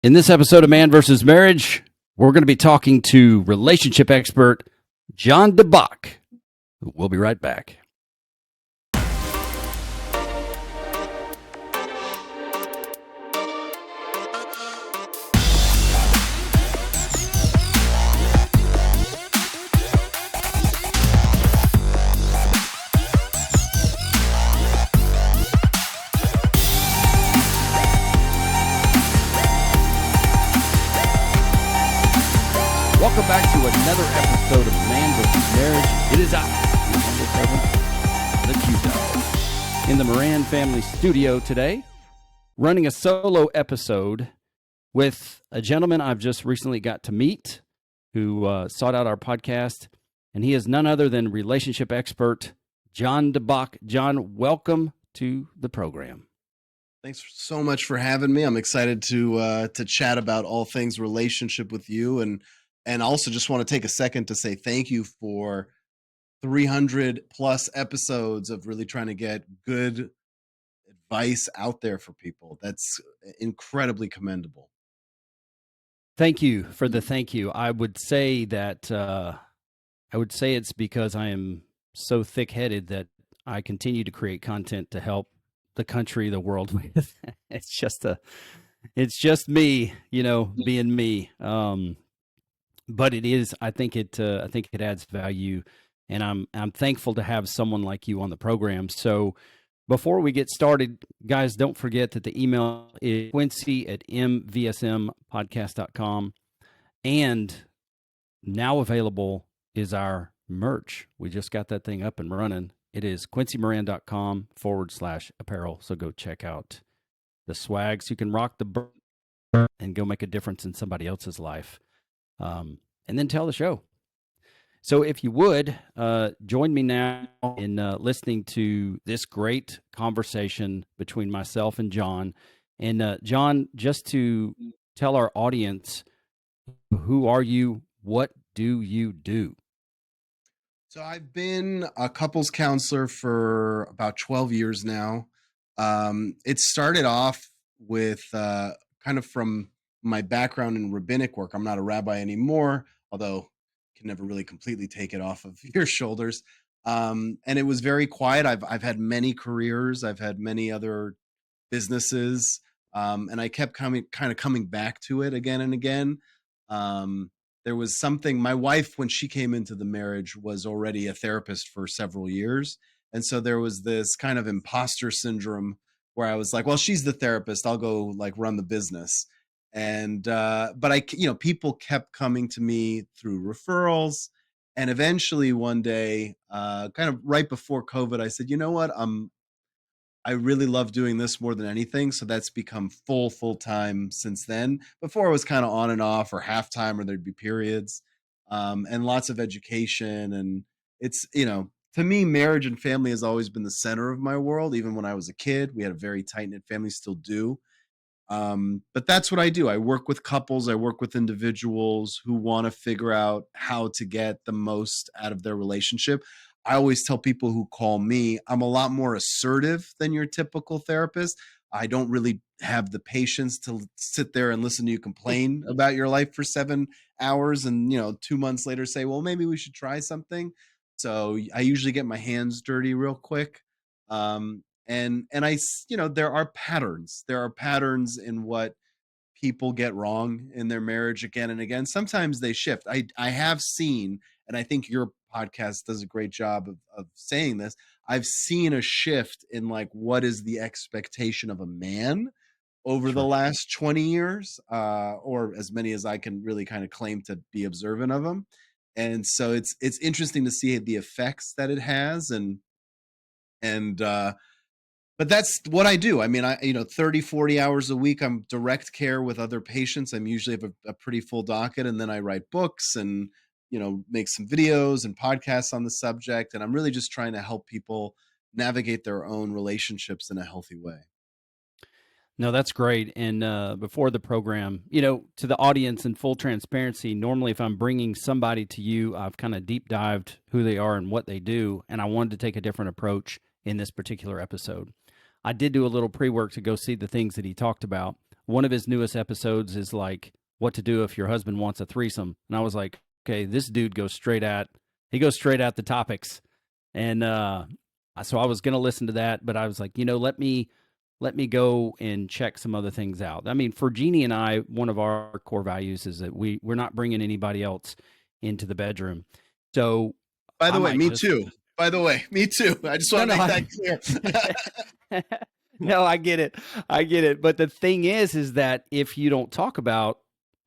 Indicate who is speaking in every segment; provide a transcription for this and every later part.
Speaker 1: In this episode of Man vs. Marriage, we're going to be talking to relationship expert Jon Dabach. We'll be right back. Welcome back to another episode of Man vs. Marriage. It is I, your humble servant, the Q-Dog, in the Moran family studio today, running a solo episode with a gentleman I've just recently got to meet who sought out our podcast, and he is none other than relationship expert Jon Dabach. Jon, welcome to the program.
Speaker 2: Thanks so much for having me. I'm excited to chat about all things relationship with you, and also just want to take a second to say thank you for 300 plus episodes of really trying to get good advice out there for people. That's incredibly commendable.
Speaker 1: Thank you for the thank you. I would say that it's because I am so thick-headed that I continue to create content to help the country, the world with. It's just me, being me. But it is. I think it adds value, and I'm thankful to have someone like you on the program. So, before we get started, guys, don't forget that the email is quincy@mvsmpodcast.com, and now available is our merch. We just got that thing up and running. It is quincymoran.com/apparel. So go check out the swag so you can rock the bird and go make a difference in somebody else's life. And then tell the show. So if you would, join me now in listening to this great conversation between myself and Jon. And Jon, just to tell our audience, who are you? What do you do?
Speaker 2: So I've been a couples counselor for about 12 years now. It started off with kind of from my background in rabbinic work. I'm not a rabbi anymore, although can never really completely take it off of your shoulders. And it was very quiet. I've had many careers. I've had many other businesses. And I kept coming back to it again and again. There was something, my wife, when she came into the marriage, was already a therapist for several years. And so there was this kind of imposter syndrome where I was like, well, she's the therapist. I'll go like run the business. And, but people kept coming to me through referrals. And eventually one day, kind of right before COVID, I said, you know what? I really love doing this more than anything. So that's become full time since then. Before it was kind of on and off or halftime, or there'd be periods, and lots of education. And it's, to me, marriage and family has always been the center of my world. Even when I was a kid, we had a very tight-knit family, still do. But that's what I do. I work with couples. I work with individuals who want to figure out how to get the most out of their relationship. I always tell people who call me, I'm a lot more assertive than your typical therapist. I don't really have the patience to sit there and listen to you complain about your life for 7 hours and, 2 months later say, well, maybe we should try something. So I usually get my hands dirty real quick. And I, there are patterns. There are patterns in what people get wrong in their marriage again and again. Sometimes they shift. I have seen, and I think your podcast does a great job of saying this, I've seen a shift in like what is the expectation of a man over the last 20 years, or as many as I can really kind of claim to be observant of them. And so it's interesting to see the effects that it has, but that's what I do. I mean, 30, 40 hours a week, I'm direct care with other patients. I'm usually have a pretty full docket, and then I write books and, make some videos and podcasts on the subject. And I'm really just trying to help people navigate their own relationships in a healthy way.
Speaker 1: No, that's great. And before the program, to the audience, in full transparency, normally if I'm bringing somebody to you, I've kind of deep dived who they are and what they do. And I wanted to take a different approach in this particular episode. I did do a little pre-work to go see the things that he talked about. one of his newest episodes is like what to do if your husband wants a threesome, and I was like, okay, this dude goes straight at the topics, and so I was gonna listen to that, but I was like, let me go and check some other things out. I mean, for Jeannie and I, one of our core values is that we're not bringing anybody else into the bedroom. So
Speaker 2: By
Speaker 1: I
Speaker 2: the way,
Speaker 1: might
Speaker 2: me
Speaker 1: listen
Speaker 2: too.
Speaker 1: to
Speaker 2: By the way, me too. I just
Speaker 1: no,
Speaker 2: want to
Speaker 1: no,
Speaker 2: make that clear.
Speaker 1: no, I get it. I get it. But the thing is that if you don't talk about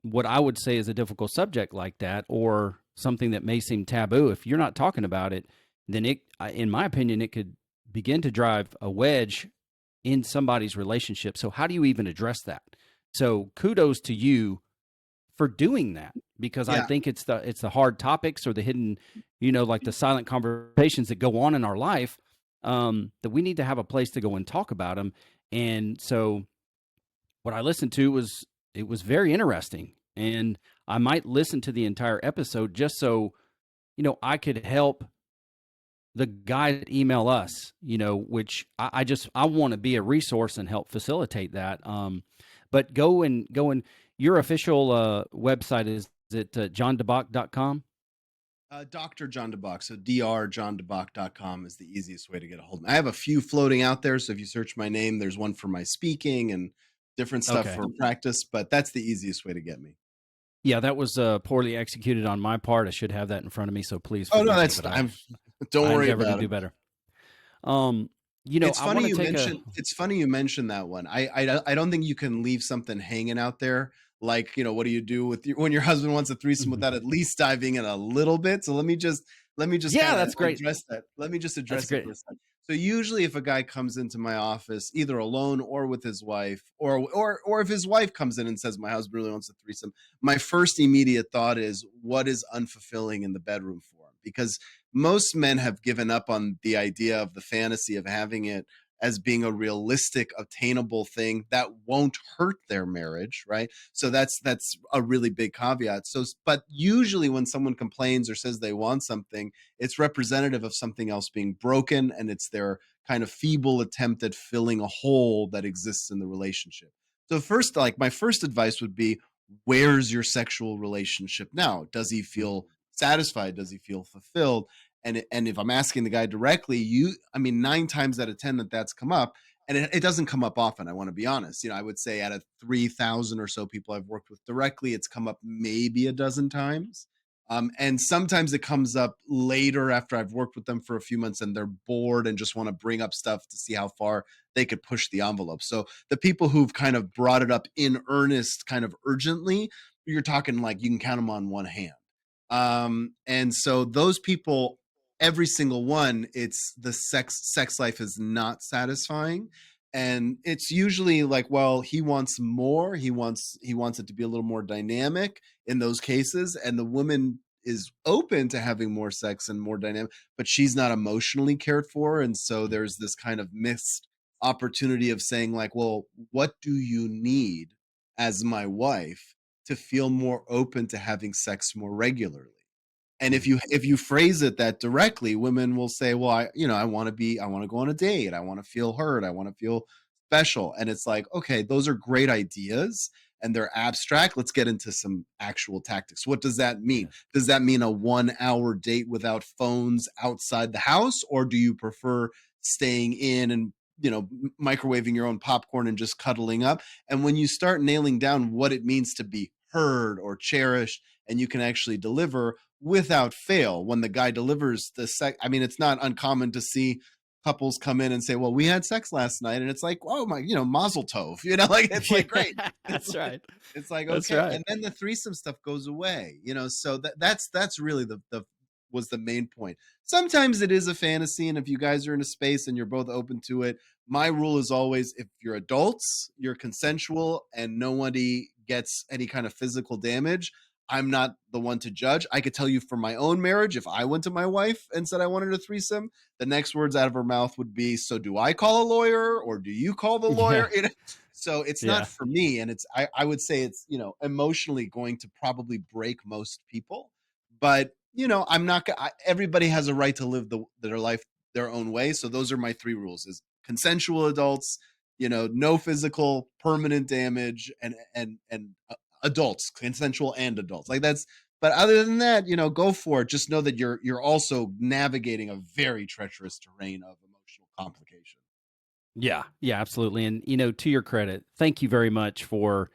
Speaker 1: what I would say is a difficult subject like that, or something that may seem taboo, if you're not talking about it, then in my opinion, it could begin to drive a wedge in somebody's relationship. So how do you even address that? So kudos to you for doing that, because I
Speaker 2: Yeah.
Speaker 1: think it's the hard topics or the hidden, like the silent conversations that go on in our life, that we need to have a place to go and talk about them. And so what I listened to it was very interesting, and I might listen to the entire episode just so I could help the guy that email us, which I want to be a resource and help facilitate that. But go and your official website is it jondabach.com?
Speaker 2: Dr. Jon Dabach. So drjondabach.com is the easiest way to get a hold of me. I have a few floating out there. So if you search my name, there's one for my speaking and different stuff
Speaker 1: Okay.
Speaker 2: for practice, but that's the easiest way to get me.
Speaker 1: Yeah, that was poorly executed on my part. I should have that in front of me, so please
Speaker 2: Oh, no,
Speaker 1: forgive me.
Speaker 2: that's,
Speaker 1: But
Speaker 2: don't
Speaker 1: I
Speaker 2: worry
Speaker 1: endeavor to
Speaker 2: about it.
Speaker 1: do better. Um,
Speaker 2: It's
Speaker 1: I
Speaker 2: funny
Speaker 1: want to
Speaker 2: you
Speaker 1: take a
Speaker 2: mentioned it's funny you mentioned that one. I don't think you can leave something hanging out there like, what do you do with when your husband wants a threesome
Speaker 1: Mhm.
Speaker 2: without at least diving in a little bit? So let me just
Speaker 1: Yeah,
Speaker 2: kind of
Speaker 1: that's great.
Speaker 2: address that. Let me just
Speaker 1: That's
Speaker 2: address it
Speaker 1: great.
Speaker 2: for a second. So usually if a guy comes into my office either alone or with his wife, or if his wife comes in and says my husband really wants a threesome, my first immediate thought is what is unfulfilling in the bedroom for him? Because most men have given up on the idea of the fantasy of having it as being a realistic, attainable thing that won't hurt their marriage, right? So that's a really big caveat. So, but usually when someone complains or says they want something, it's representative of something else being broken, and it's their kind of feeble attempt at filling a hole that exists in the relationship. So first, like my first advice would be, where's your sexual relationship now? Does he feel satisfied? Does he feel fulfilled? And if I'm asking the guy directly, I mean, 9 times out of 10 that's come up, and it doesn't come up often. I want to be honest. I would say out of 3,000 or so people I've worked with directly, it's come up maybe a dozen times. And sometimes it comes up later after I've worked with them for a few months and they're bored and just want to bring up stuff to see how far they could push the envelope. So the people who've kind of brought it up in earnest, kind of urgently, you're talking like you can count them on one hand. And so those people, every single one, it's the sex life is not satisfying, and it's usually like, well, he wants more, he wants it to be a little more dynamic in those cases, and the woman is open to having more sex and more dynamic, but she's not emotionally cared for, and so there's this kind of missed opportunity of saying like, well, what do you need as my wife to feel more open to having sex more regularly? And
Speaker 1: Mhm.
Speaker 2: if you phrase it that directly, women will say, well, I want to go on a date, I want to feel heard, I want to feel special. And it's like, okay, those are great ideas and they're abstract. Let's get into some actual tactics. What does that mean?
Speaker 1: Yeah.
Speaker 2: Does that mean a 1 hour date without phones outside the house, or do you prefer staying in and microwaving your own popcorn and just cuddling up? And when you start nailing down what it means to be heard or cherished, and you can actually deliver without fail, when the guy delivers the sex, I mean, it's not uncommon to see couples come in and say, well, we had sex last night, and it's like, oh my, mazel tov, like it's like great.
Speaker 1: Yeah,
Speaker 2: it's
Speaker 1: that's
Speaker 2: like,
Speaker 1: right.
Speaker 2: it's like
Speaker 1: That's
Speaker 2: okay,
Speaker 1: right.
Speaker 2: and then the threesome stuff goes away, so that's really the was the main point. Sometimes it is a fantasy, and if you guys are in a space and you're both open to it, my rule is always, if you're adults, you're consensual, and nobody gets any kind of physical damage, I'm not the one to judge. I could tell you for my own marriage, if I went to my wife and said I wanted a threesome, the next words out of her mouth would be, so do I call a lawyer or do you call the
Speaker 1: Yeah.
Speaker 2: lawyer? So it's not
Speaker 1: Yeah.
Speaker 2: for me. And I would say it's, emotionally going to probably break most people. But, I'm not, everybody has a right to live their life their own way. So those are my three rules: is consensual adults, no physical permanent damage, and adults, consensual and adults. Like that's. But other than that, go for it. Just know that you're also navigating a very treacherous terrain of emotional complication.
Speaker 1: Yeah, yeah, absolutely. And to your credit, thank you very much for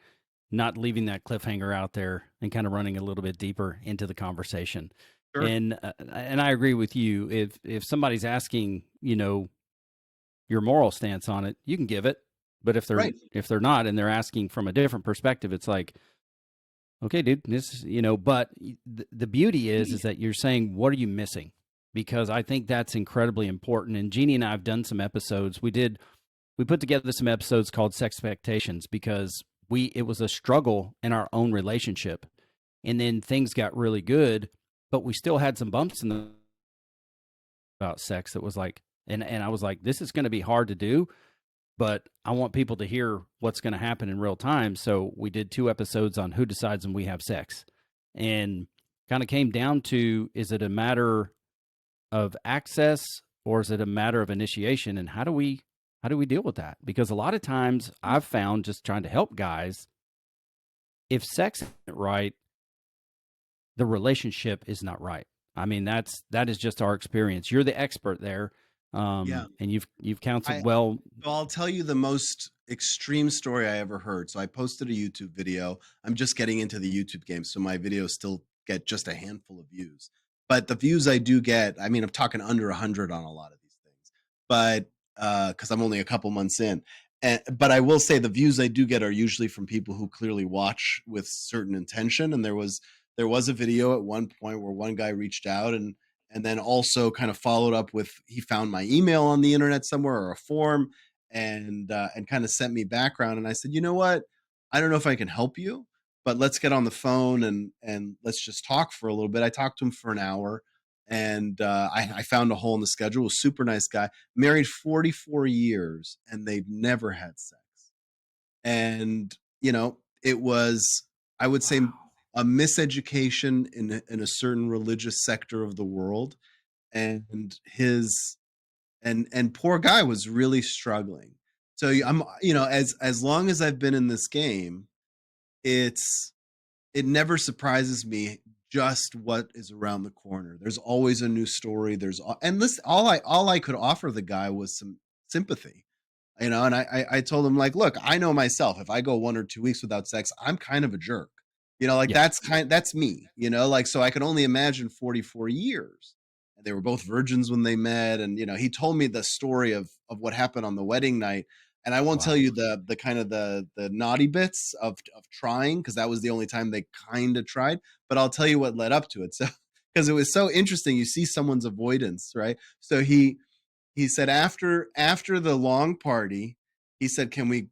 Speaker 1: not leaving that cliffhanger out there and kind of running a little bit deeper into the conversation.
Speaker 2: Sure.
Speaker 1: And I agree with you. If somebody's asking, your moral stance on it, you can give it. But
Speaker 2: Right.
Speaker 1: if they're not and they're asking from a different perspective, it's like, okay, dude, this, but the beauty is that you're saying, what are you missing? Because I think that's incredibly important. And Jeannie and I have done some episodes. We put together some episodes called Sex Expectations because it was a struggle in our own relationship. And then things got really good, but we still had some bumps in the about sex that was like, and I was like, this is going to be hard to do, but I want people to hear what's going to happen in real time. So we did 2 episodes on who decides when we have sex, and kind of came down to, is it a matter of access or is it a matter of initiation, and how do we deal with that? Because a lot of times I've found, just trying to help guys, if sex isn't right, the relationship is not right. I mean, that is just our experience. You're the expert there,
Speaker 2: Yeah.
Speaker 1: and you've counseled
Speaker 2: I
Speaker 1: well.
Speaker 2: So I'll tell you the most extreme story I ever heard. So I posted a YouTube video. I'm just getting into the YouTube game, so my videos still get just a handful of views. But the views I do get, I mean, I'm talking under 100 on a lot of these things. But because I'm only a couple months in. But I will say the views I do get are usually from people who clearly watch with certain intention. And there was a video at one point where one guy reached out and then also kind of followed up with, he found my email on the internet somewhere or a form, and kind of sent me background. And I said, you know what, I don't know if I can help you, but let's get on the phone and let's just talk for a little bit. I talked to him for an hour, and I found a hole in the schedule. A super nice guy, married 44 years, and they've never had sex. And it was, I would say,
Speaker 1: Wow.
Speaker 2: a miseducation in a certain religious sector of the world. And his and poor guy was really struggling. So I'm, as long as I've been in this game, it's it never surprises me just what is around the corner. There's always a new story. And listen, all I could offer the guy was some sympathy. And I told him, like, look, I know myself. If I go 1 or 2 weeks without sex, I'm kind of a jerk. Like
Speaker 1: Yeah.
Speaker 2: that's me. Like, so I can only imagine 44 years. And they were both virgins when they met, and he told me the story of what happened on the wedding night. And I won't tell
Speaker 1: Wow.
Speaker 2: you the kind of the naughty bits of trying, because that was the only time they kind of tried. But I'll tell you what led up to it. So because it was so interesting, you see someone's avoidance, right? So he said, after the long party, he said, can we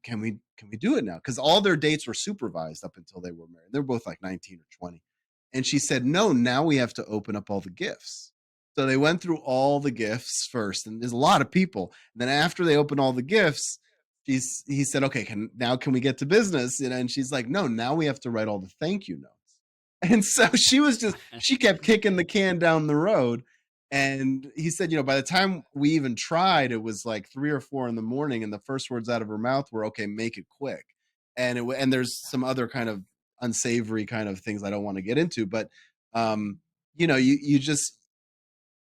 Speaker 2: do it now? Because all their dates were supervised up until they were married. They're both like 19 or 20. And she said, no, now we have to open up all the gifts. So they went through all the gifts first, and there's a lot of people. And then after they opened all the gifts, he said, okay, can we get to business? And she's like, no, now we have to write all the thank you notes. And so she kept kicking the can down the road. And he said, by the time we even tried, it was like 3 or 4 in the morning, and the first words out of her mouth were, "Okay, make it quick." And there's some other kind of unsavory kind of things I don't want to get into, but you just,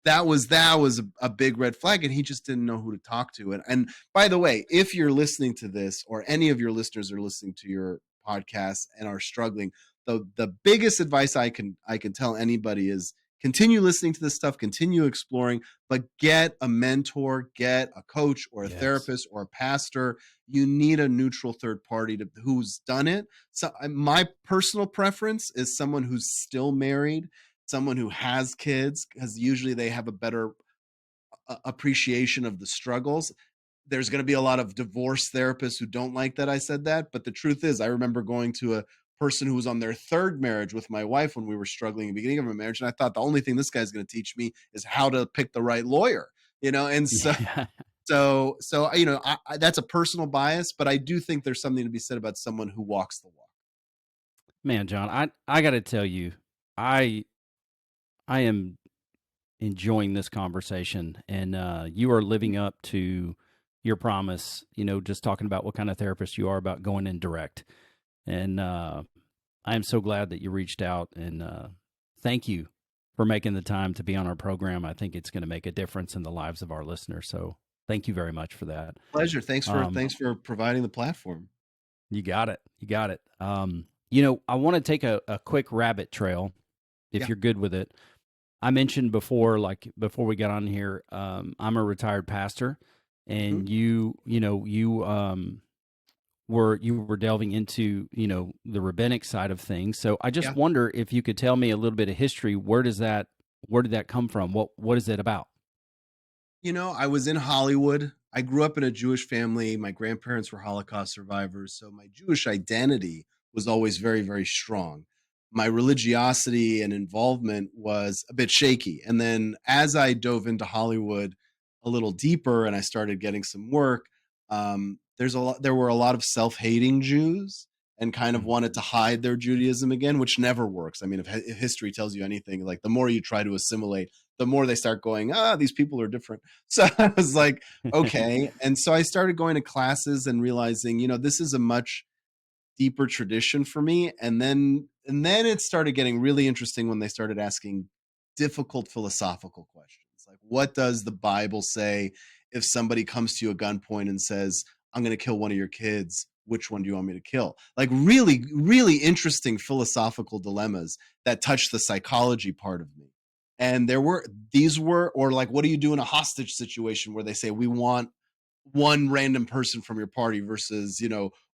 Speaker 2: that was a big red flag, and he just didn't know who to talk to. And by the way, if you're listening to this, or any of your listeners are listening to your podcast and are struggling, the biggest advice I can tell anybody is, continue listening to this stuff, continue exploring, but get a mentor, get a coach or a
Speaker 1: Yes.
Speaker 2: therapist or a pastor. You need a neutral third party who's done it. So my personal preference is someone who's still married, someone who has kids, because usually they have a better appreciation of the struggles. There's going to be a lot of divorce therapists who don't like that I said that, but the truth is, I remember going to a person who was on their third marriage with my wife when we were struggling at the beginning of our marriage, and I thought, the only thing this guy's going to teach me is how to pick the right lawyer. And so
Speaker 1: Yeah.
Speaker 2: so that's a personal bias, but I do think there's something to be said about someone who walks the walk.
Speaker 1: Man, John, I got to tell you, I I am enjoying this conversation, and you are living up to your promise, just talking about what kind of therapist you are, about going in direct. And I am so glad that you reached out, and thank you for making the time to be on our program. I think it's going to make a difference in the lives of our listeners. So thank you very much for that.
Speaker 2: Pleasure. Thanks for
Speaker 1: Um,
Speaker 2: thanks for providing the platform.
Speaker 1: you got it. You got it. I want to take a quick rabbit trail if
Speaker 2: Yeah.
Speaker 1: you're good with it. I mentioned before, like before we got on here, I'm a retired pastor,
Speaker 2: Mhm.
Speaker 1: and you were delving into the rabbinic side of things. So I just
Speaker 2: Yeah.
Speaker 1: wonder if you could tell me a little bit of history. Where did that come from? What is it about?
Speaker 2: I was in Hollywood. I grew up in a Jewish family. My grandparents were Holocaust survivors, so my Jewish identity was always very, very strong. My religiosity and involvement was a bit shaky. And then as I dove into Hollywood a little deeper and I started getting some work, there were a lot of self-hating Jews and kind of
Speaker 1: Mm.
Speaker 2: wanted to hide their Judaism again, which never works. I mean, if history tells you anything, like the more you try to assimilate, the more they start going, these people are different. So I was like, okay. And so I started going to classes and realizing, this is a much deeper tradition for me. And then it started getting really interesting when they started asking difficult philosophical questions. Like, what does the Bible say if somebody comes to you at gunpoint and says, I'm going to kill one of your kids? Which one do you want me to kill? Like, really, really interesting philosophical dilemmas that touch the psychology part of me. And or like, what do you do in a hostage situation where they say, we want one random person from your party versus,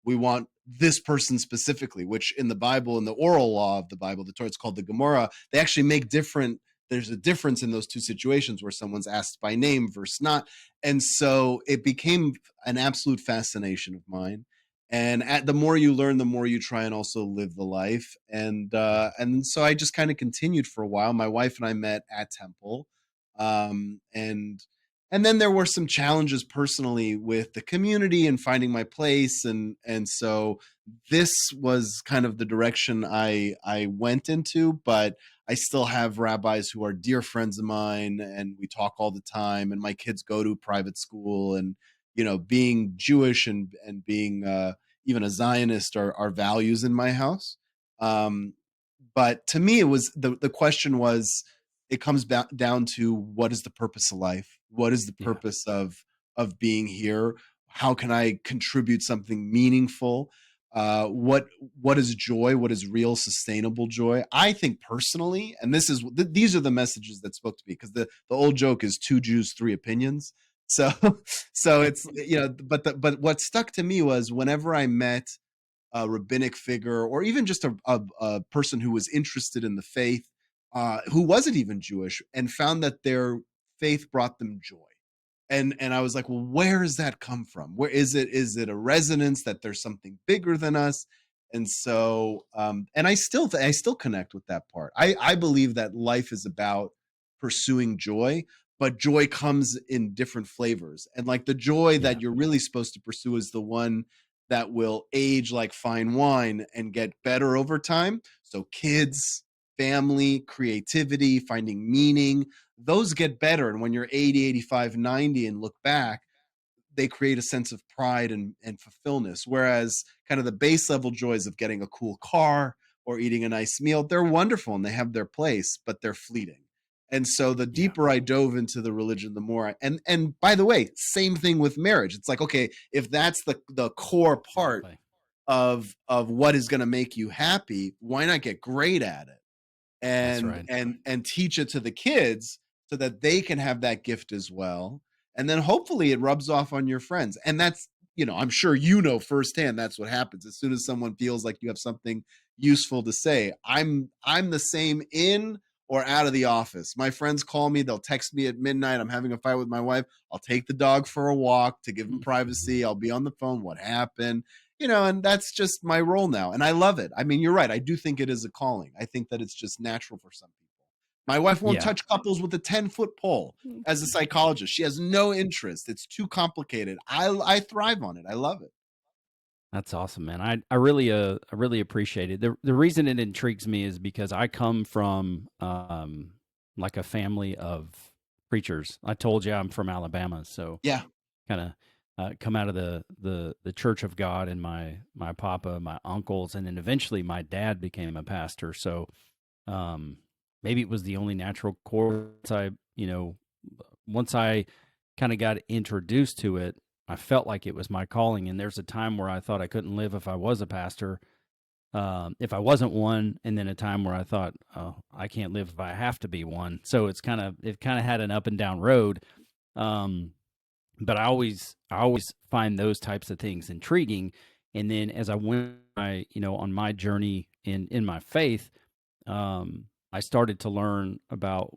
Speaker 2: we want this person specifically, which in the Bible, in the oral law of the Bible, the Torah, it's called the Gemara, they actually make different. There's a difference in those two situations where someone's asked by name versus not. And so it became an absolute fascination of mine. And the more you learn, the more you try and also live the life. And so I just kind of continued for a while. My wife and I met at Temple, and then there were some challenges personally with the community and finding my place, and so this was kind of the direction I went into. But I still have rabbis who are dear friends of mine, and we talk all the time, and my kids go to private school, and being Jewish and being even a Zionist are values in my house. um but to me, it was the question was, it comes back down to, what is the purpose of life? What is the
Speaker 1: Yeah.
Speaker 2: purpose of being here? How can I contribute something meaningful? What is joy? What is real sustainable joy? I think personally, and these are the messages that spoke to me, because the old joke is two Jews, three opinions. So so it's, but what stuck to me was, whenever I met a rabbinic figure, or even just a person who was interested in the faith, who wasn't even Jewish, and found that their faith brought them joy. And I was like, well, where does that come from? Where is it? Is it a resonance that there's something bigger than us? And so, and I still connect with that part. I believe that life is about pursuing joy, but joy comes in different flavors. And like, the joy
Speaker 1: Yeah.
Speaker 2: that you're really supposed to pursue is the one that will age like fine wine and get better over time. So kids, family, creativity, finding meaning, those get better. And when you're 80, 85, 90 and look back, they create a sense of pride and fulfillment. Whereas kind of the base level joys of getting a cool car or eating a nice meal, they're wonderful and they have their place, but they're fleeting. And so the
Speaker 1: Yeah.
Speaker 2: deeper I dove into the religion, the more and by the way, same thing with marriage. It's like, okay, if that's the core part
Speaker 1: Exactly.
Speaker 2: of what is going to make you happy, why not get great at it?
Speaker 1: That's
Speaker 2: and
Speaker 1: right.
Speaker 2: and and teach it to the kids so that they can have that gift as well. And then hopefully it rubs off on your friends. And that's, I'm sure firsthand, that's what happens as soon as someone feels like you have something useful to say. I'm the same in or out of the office. My friends call me, they'll text me at midnight, I'm having a fight with my wife, I'll take the dog for a walk to give him privacy, I'll be on the phone, what happened? And that's just my role now. And I love it. I mean, you're right. I do think it is a calling. I think that it's just natural for some people. My wife won't
Speaker 1: Yeah.
Speaker 2: touch couples with a 10-foot pole as a psychologist. She has no interest. It's too complicated. I thrive on it. I love it.
Speaker 1: That's awesome, man. I really appreciate it. The reason it intrigues me is because I come from like a family of preachers. I told you I'm from Alabama, so
Speaker 2: Yeah.
Speaker 1: kind of come out of the Church of God, and my papa, my uncles, and then eventually my dad became a pastor. So maybe it was the only natural course. Once I kind of got introduced to it, I felt like it was my calling. And there's a time where I thought I couldn't live if I was a pastor, if I wasn't one, and then a time where I thought, oh, I can't live if I have to be one. So it kind of had an up and down road. But I always find those types of things intriguing. And then as I went, on my journey in my faith, I started to learn about.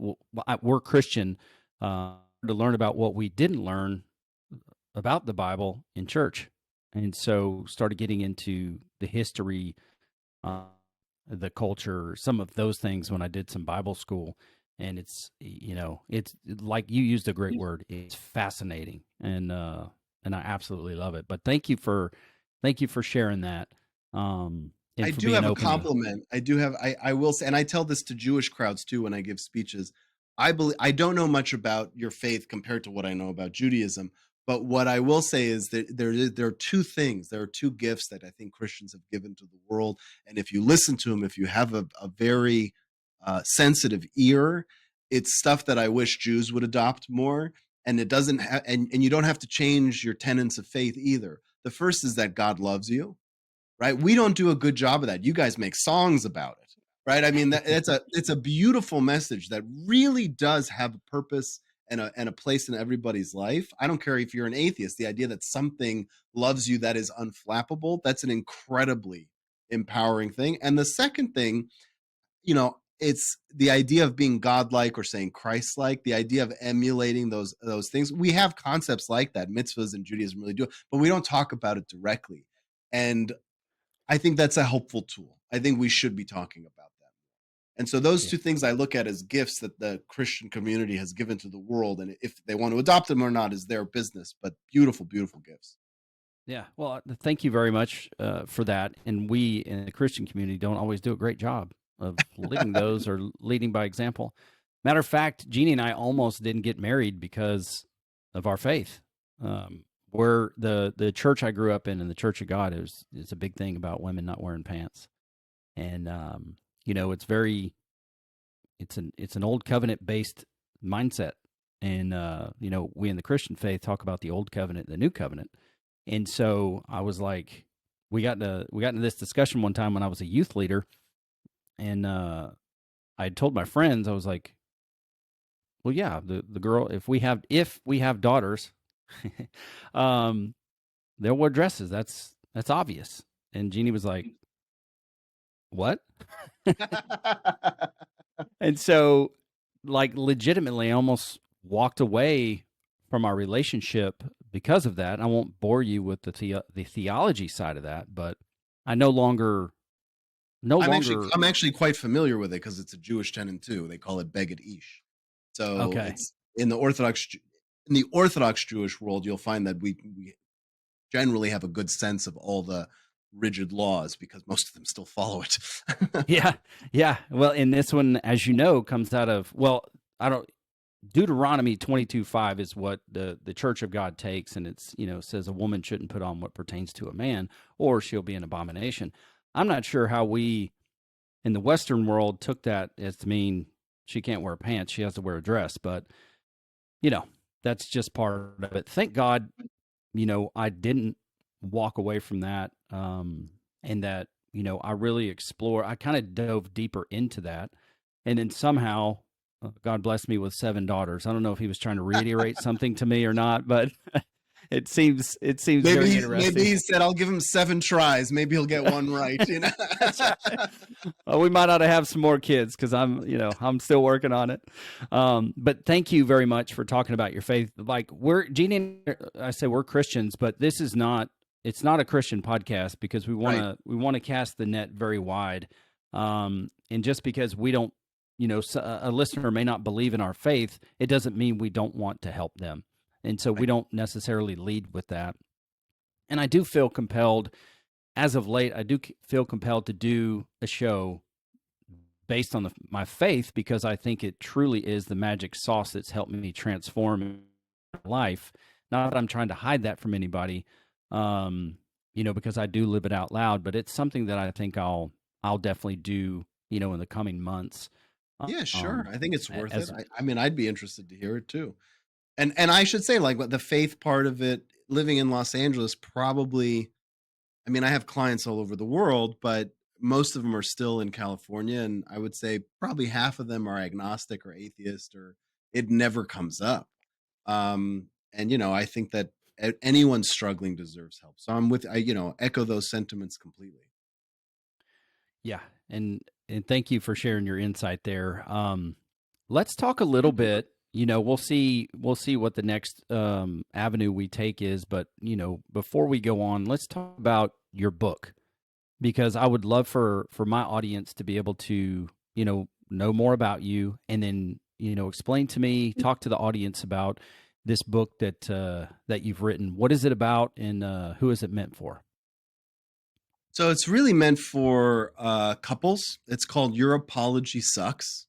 Speaker 1: We're Christian, to learn about what we didn't learn about the Bible in church, and so started getting into the history, the culture, some of those things when I did some Bible school. And it's like you used a great word. It's fascinating, and I absolutely love it. But thank you for sharing that. And
Speaker 2: I
Speaker 1: for
Speaker 2: do
Speaker 1: being
Speaker 2: have a
Speaker 1: open to.
Speaker 2: compliment. I will say, and I tell this to Jewish crowds too when I give speeches. I don't know much about your faith compared to what I know about Judaism, but what I will say is that there are two things. There are two gifts that I think Christians have given to the world, and if you listen to them, if you have a very sensitive ear, it's stuff that I wish Jews would adopt more. And it doesn't and you don't have to change your tenets of faith either. The first is that God loves you, right? We don't do a good job of that. You guys make songs about it, right? I mean, it's a beautiful message that really does have a purpose and a place in everybody's life. I don't care if you're an atheist. The idea that something loves you that is unflappable, that's an incredibly empowering thing. And the second thing, it's the idea of being godlike or saying Christ-like, the idea of emulating those things. We have concepts like that. Mitzvahs in Judaism really do, but we don't talk about it directly. And I think that's a helpful tool. I think we should be talking about that. And so those
Speaker 1: Yeah.
Speaker 2: two things I look at as gifts that the Christian community has given to the world. And if they want to adopt them or not is their business, but beautiful, beautiful gifts.
Speaker 1: Yeah. Well, thank you very much for that. And we in the Christian community don't always do a great job of living those or leading by example. Matter of fact, Jeannie and I almost didn't get married because of our faith. Where the church I grew up in the Church of God, is a big thing about women not wearing pants. And it's an old covenant based mindset. And we in the Christian faith talk about the old covenant, the new covenant. And so I was like, we got into this discussion one time when I was a youth leader, and I had told my friends, I was like, well, yeah, the girl, if we have daughters, they'll wear dresses. That's obvious. And Jeannie was like, what? And so, like, legitimately, I almost walked away from our relationship because of that. I won't bore you with the theology side of that, but I no longer.
Speaker 2: I'm actually quite familiar with it because it's a Jewish tenet too. They call it Beged Ish. So
Speaker 1: Okay.
Speaker 2: it's in the Orthodox Jewish world, you'll find that we generally have a good sense of all the rigid laws because most of them still follow it.
Speaker 1: Yeah, yeah. Well, and this one, as you know, comes out of, well, I don't. Deuteronomy 22:5 is what the Church of God takes, and it's says a woman shouldn't put on what pertains to a man, or she'll be an abomination. I'm not sure how we in the Western world took that as to mean she can't wear pants, she has to wear a dress, but that's just part of it. Thank God, I didn't walk away from that, and that I really I kind of dove deeper into that, and then somehow God blessed me with 7 daughters. I don't know if he was trying to reiterate something to me or not, but it seems very interesting.
Speaker 2: Maybe he said, "I'll give him 7 tries. Maybe he'll get one right."
Speaker 1: That's right. Well, we might ought to have some more kids because I'm still working on it. But thank you very much for talking about your faith. Like Jeannie, I say we're Christians, but this is not. It's not a Christian podcast because we want to cast the net very wide. And just because we don't, a listener may not believe in our faith, it doesn't mean we don't want to help them. And so we don't necessarily lead with that. And I do feel compelled, as of late, I do feel compelled to do a show based on my faith because I think it truly is the magic sauce that's helped me transform my life, Not that I'm trying to hide that from anybody, um, because I do live it out loud, but it's something that I think I'll definitely do, in the coming months.
Speaker 2: Yeah, sure.
Speaker 1: Um,
Speaker 2: I think it's worth it.
Speaker 1: as
Speaker 2: I mean, I'd be interested to hear it too. And I should say, like, the faith part of it, living in Los Angeles, probably. I mean, I have clients all over the world, but most of them are still in California, and I would say probably half of them are agnostic or atheist, or it never comes up. And I think that anyone struggling deserves help. So I echo those sentiments completely.
Speaker 1: Yeah, and thank you for sharing your insight there. Let's talk a little bit. We'll see what the next avenue we take is, but before we go on, let's talk about your book, because I would love for my audience to be able to know more about you, and then explain to me, talk to the audience about this book that you've written. What is it about, and who is it meant for?
Speaker 2: So it's really meant for couples. It's called Your Apology Sucks.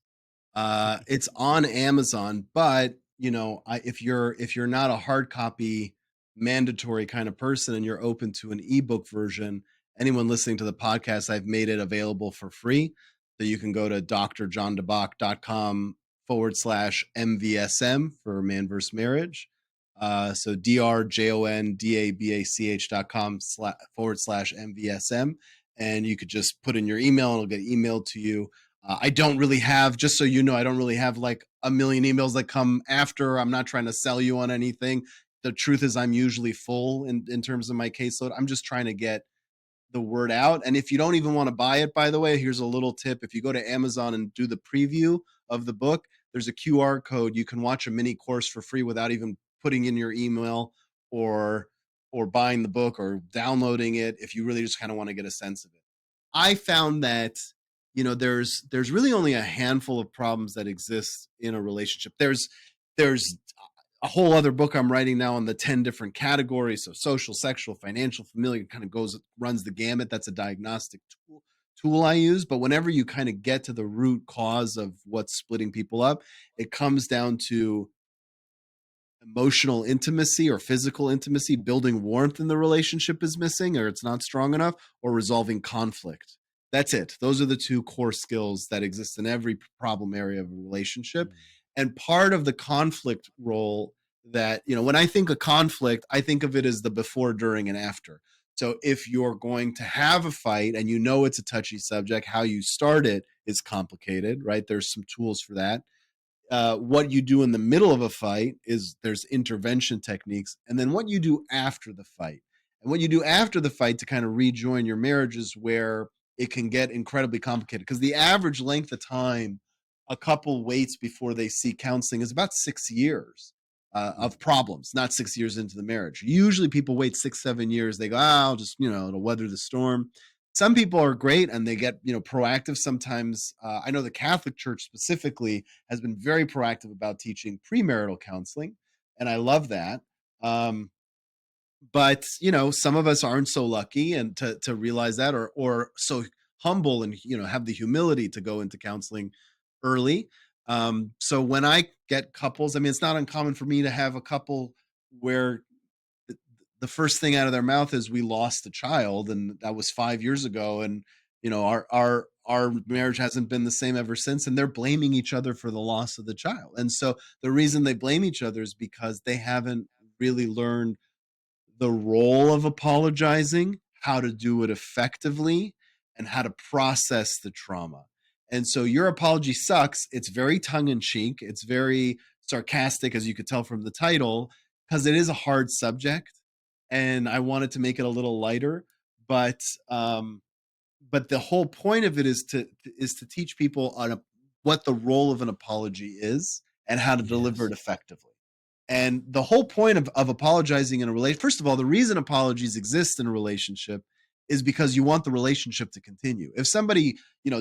Speaker 2: It's on Amazon, but if you're not a hard copy mandatory kind of person and you're open to an ebook version, anyone listening to the podcast, I've made it available for free. So you can go to drjondabach.com/MVSM for Man vs. Marriage. So drjondabach.com/MVSM. And you could just put in your email and it'll get emailed to you. I don't really have, just so you know, I don't really have like a million emails that come after. I'm not trying to sell you on anything. The truth is, I'm usually full in terms of my caseload. I'm just trying to get the word out. And if you don't even want to buy it, by the way, here's a little tip. If you go to Amazon and do the preview of the book, there's a QR code. You can watch a mini course for free without even putting in your email or buying the book or downloading it if you really just kind of want to get a sense of it. I found that there's really only a handful of problems that exist in a relationship. There's a whole other book I'm writing now on the 10 different categories. So social, sexual, financial, familiar, kind of runs the gamut. That's a diagnostic tool I use. But whenever you kind of get to the root cause of what's splitting people up, it comes down to emotional intimacy or physical intimacy. Building warmth in the relationship is missing, or it's not strong enough, or resolving conflict. That's it. Those are the two core skills that exist in every problem area of a relationship. And part of the conflict role, that when I think of conflict, I think of it as the before, during, and after. So if you're going to have a fight and it's a touchy subject, how you start it is complicated, right? There's some tools for that. What you do in the middle of a fight is there's intervention techniques, and then what you do after the fight. And what you do after the fight to kind of rejoin your marriage is where it can get incredibly complicated, because the average length of time a couple waits before they seek counseling is about 6 years of problems, not 6 years into the marriage. Usually people wait 6, 7 years. They go, I'll just, it'll weather the storm. Some people are great and they get, proactive. Sometimes I know the Catholic Church specifically has been very proactive about teaching premarital counseling, and I love that. But some of us aren't so lucky and to realize that, or so humble and have the humility to go into counseling early. So when I get couples, I mean, it's not uncommon for me to have a couple where the first thing out of their mouth is, we lost a child, and that was 5 years ago, and our marriage hasn't been the same ever since, and they're blaming each other for the loss of the child. And so the reason they blame each other is because they haven't really learned the role of apologizing, how to do it effectively, and how to process the trauma. And so Your Apology Sucks. It's very tongue in cheek. It's very sarcastic, as you could tell from the title, because it is a hard subject. And I wanted to make it a little lighter. But but the whole point of it is to teach people what the role of an apology is and how to deliver it
Speaker 1: Yes.
Speaker 2: effectively. And the whole point of apologizing in a relationship, first of all, the reason apologies exist in a relationship is because you want the relationship to continue. If somebody,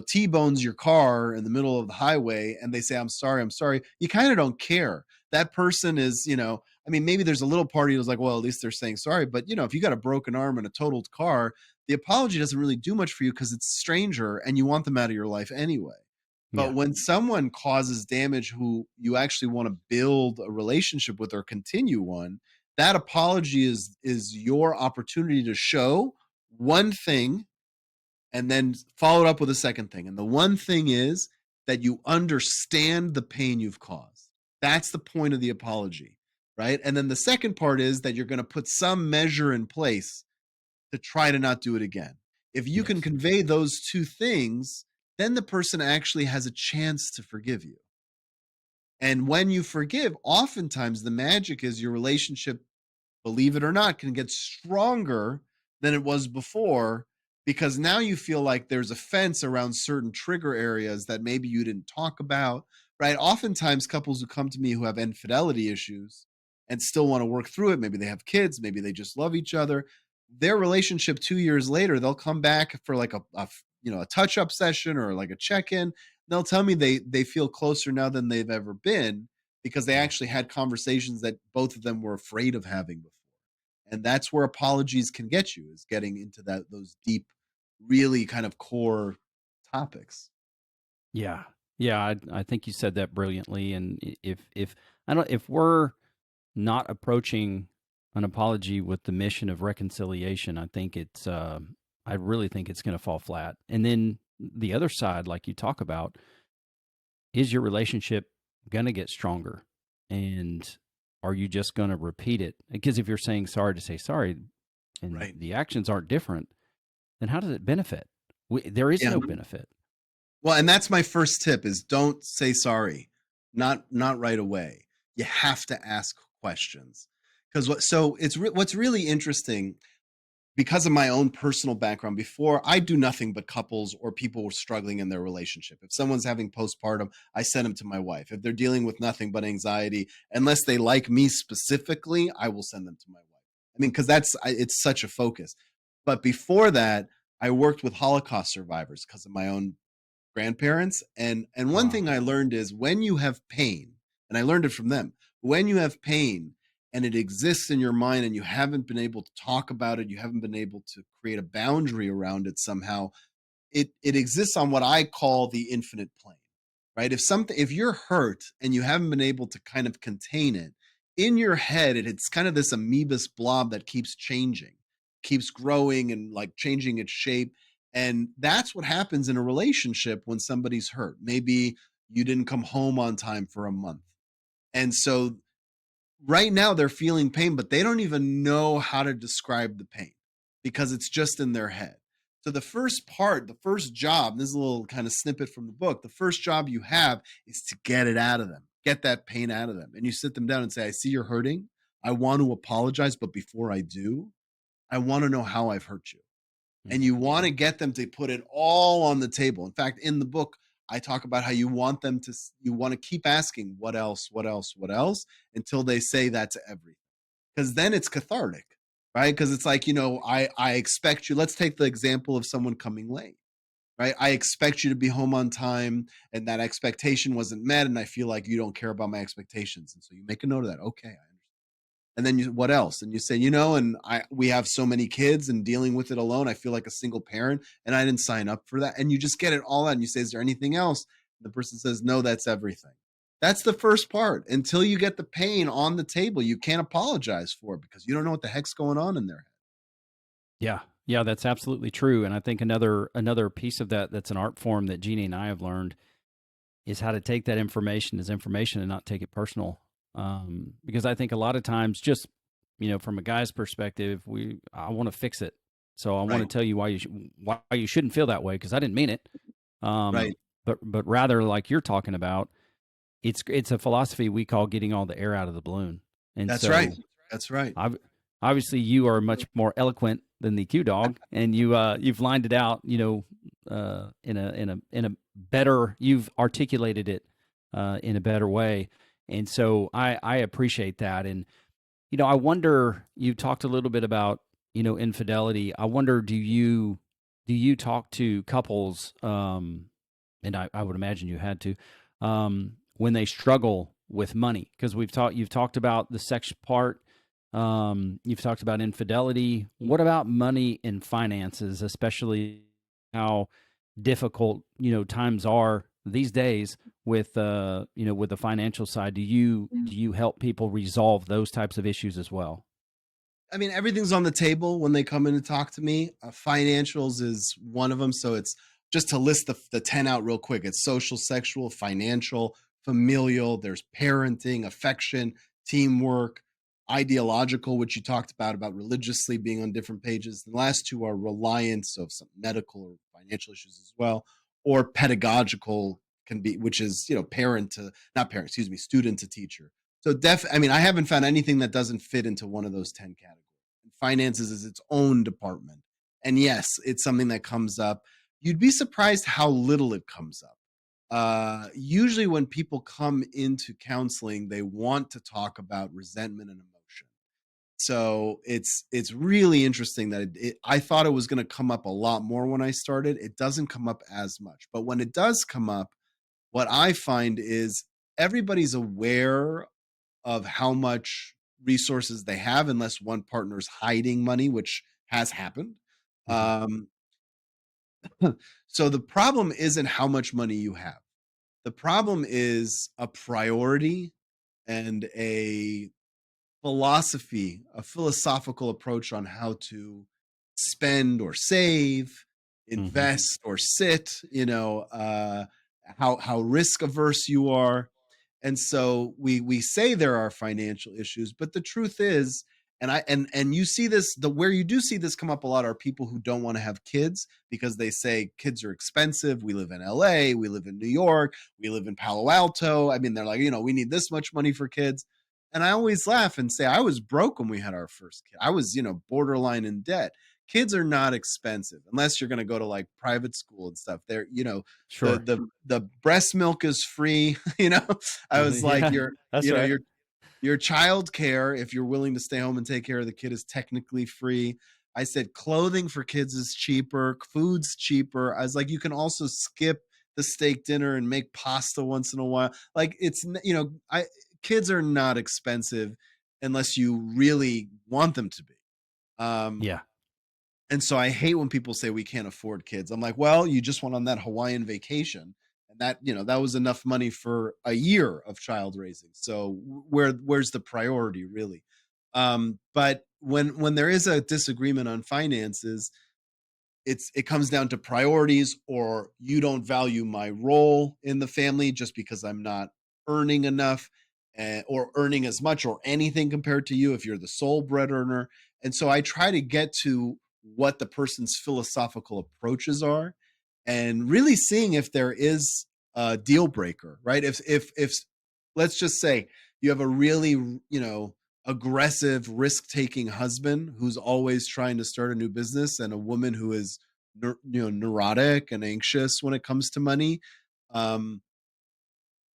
Speaker 2: T-bones your car in the middle of the highway and they say, I'm sorry, you kind of don't care. That person is, I mean, maybe there's a little party who's like, well, at least they're saying sorry. But, if you got a broken arm and a totaled car, the apology doesn't really do much for you because it's a stranger and you want them out of your life anyway.
Speaker 1: Yeah.
Speaker 2: But when someone causes damage who you actually want to build a relationship with or continue one, that apology is your opportunity to show one thing and then follow it up with a second thing. And the one thing is that you understand the pain you've caused. That's the point of the apology, right? And then the second part is that you're going to put some measure in place to try to not do it again. If you can
Speaker 1: Yes.
Speaker 2: convey those two things, then the person actually has a chance to forgive you. And when you forgive, oftentimes the magic is your relationship, believe it or not, can get stronger than it was before, because now you feel like there's a fence around certain trigger areas that maybe you didn't talk about, right? Oftentimes, couples who come to me who have infidelity issues and still want to work through it, maybe they have kids, maybe they just love each other. Their relationship 2 years later, they'll come back for like a touch up session or like a check in. They'll tell me they feel closer now than they've ever been because they
Speaker 1: Wow.
Speaker 2: actually had conversations that both of them were afraid of having before. And that's where apologies can get you, is getting into those deep, really kind of core topics.
Speaker 1: Yeah. Yeah. I think you said that brilliantly. And if I don't, if we're not approaching an apology with the mission of reconciliation, I think I really think it's going to fall flat. And then the other side, like you talk about, is your relationship going to get stronger? And are you just going to repeat it? Because if you're saying sorry to say sorry and
Speaker 2: Right.
Speaker 1: the actions aren't different, then how does it benefit? There is
Speaker 2: Yeah.
Speaker 1: no benefit.
Speaker 2: Well, and that's my first tip is don't say sorry. Not right away. You have to ask questions. Because what's really interesting, because of my own personal background, before I do nothing but couples or people struggling in their relationship. If someone's having postpartum, I send them to my wife. If they're dealing with nothing but anxiety, unless they like me specifically, I will send them to my wife. I mean, because it's such a focus. But before that, I worked with Holocaust survivors because of my own grandparents. And one
Speaker 1: Wow.
Speaker 2: thing I learned is when you have pain, and I learned it from them, when you have pain and it exists in your mind and you haven't been able to talk about it, you haven't been able to create a boundary around it somehow, it exists on what I call the infinite plane, right? If you're hurt and you haven't been able to kind of contain it in your head, it's kind of this amoebus blob that keeps changing, keeps growing and like changing its shape. And that's what happens in a relationship when somebody's hurt. Maybe you didn't come home on time for a month. And so right now they're feeling pain, but they don't even know how to describe the pain because it's just in their head. So the first job, this is a little kind of snippet from the book. The first job you have is to get it out of them, get that pain out of them. And you sit them down and say, I see you're hurting. I want to apologize. But before I do, I want to know how I've hurt you. And
Speaker 1: Mm.
Speaker 2: you want to get them to put it all on the table. In fact, in the book, I talk about how you want to keep asking, what else, what else, what else, until they say that to everything. Because then it's cathartic, right? Because it's like, I expect you. Let's take the example of someone coming late, right? I expect you to be home on time, and that expectation wasn't met. And I feel like you don't care about my expectations. And so you make a note of that. Okay, I understand. And then what else? And you say, and we have so many kids and dealing with it alone. I feel like a single parent and I didn't sign up for that. And you just get it all out and you say, is there anything else? And the person says, no, that's everything. That's the first part. Until you get the pain on the table, you can't apologize for it because you don't know what the heck's going on in their head.
Speaker 1: Yeah. Yeah, that's absolutely true. And I think another piece of that's an art form that Jeannie and I have learned is how to take that information as information and not take it personal. Because I think a lot of times, just from a guy's perspective, I want to fix it, so I want to
Speaker 2: Right.
Speaker 1: tell you why you shouldn't feel that way because I didn't mean it.
Speaker 2: Right.
Speaker 1: But rather, like you're talking about, it's a philosophy we call getting all the air out of the balloon. And
Speaker 2: That's right.
Speaker 1: so,
Speaker 2: That's right.
Speaker 1: obviously, you are much more eloquent than the Q dog, and you've lined it out, in a better, you've articulated it in a better way. And so I appreciate that. And I wonder, you talked a little bit about infidelity. I wonder, do you talk to couples, and I would imagine you had to, when they struggle with money? Because you've talked about the sex part. You've talked about infidelity. What about money and finances, especially how difficult, times are these days with, with the financial side? Do you help people resolve those types of issues as well?
Speaker 2: I mean, everything's on the table when they come in to talk to me. Financials is one of them. So it's just to list the 10 out real quick. It's social, sexual, financial, familial. There's parenting, affection, teamwork, ideological, which you talked about religiously being on different pages. The last two are reliance, so some medical or financial issues as well, or pedagogical can be, which is, parent to, not parent, excuse me, student to teacher. So I mean, I haven't found anything that doesn't fit into one of those 10 categories. And finances is its own department. And yes, it's something that comes up. You'd be surprised how little it comes up. Usually when people come into counseling, they want to talk about resentment and emotion. So it's really interesting that I thought it was going to come up a lot more when I started. It doesn't come up as much. But when it does come up, what I find is everybody's aware of how much resources they have unless one partner's hiding money, which has happened.
Speaker 1: Hmm.
Speaker 2: Um, so the problem isn't how much money you have. The problem is a priority and a philosophical approach on how to spend or save,
Speaker 1: Hmm.
Speaker 2: invest or sit, how risk averse you are. And so we say there are financial issues, but the truth is, and you see this, the where you do see this come up a lot are people who don't want to have kids because they say kids are expensive. We live in LA, we live in New York, we live in Palo Alto. I mean, they're like, we need this much money for kids. And I always laugh and say, I was broke when we had our first kid. I was, borderline in debt. Kids are not expensive unless you're going to go to like private school and stuff. They're, the
Speaker 1: Sure.
Speaker 2: the breast milk is free. I was like,
Speaker 1: Yeah, that's right.
Speaker 2: your child care, if you're willing to stay home and take care of the kid, is technically free. I said clothing for kids is cheaper, food's cheaper. I was like, you can also skip the steak dinner and make pasta once in a while. Like it's I kids are not expensive unless you really want them to be. Um,
Speaker 1: Yeah.
Speaker 2: and so I hate when people say we can't afford kids. I'm like, well, you just went on that Hawaiian vacation, and that was enough money for a year of child raising. So where's the priority really? But when there is a disagreement on finances, it comes down to priorities, or you don't value my role in the family just because I'm not earning enough, or earning as much or anything compared to you if you're the sole bread earner. And so I try to get to what the person's philosophical approaches are and really seeing if there is a deal breaker, right? If let's just say you have a really, aggressive risk-taking husband who's always trying to start a new business, and a woman who is neurotic and anxious when it comes to money. um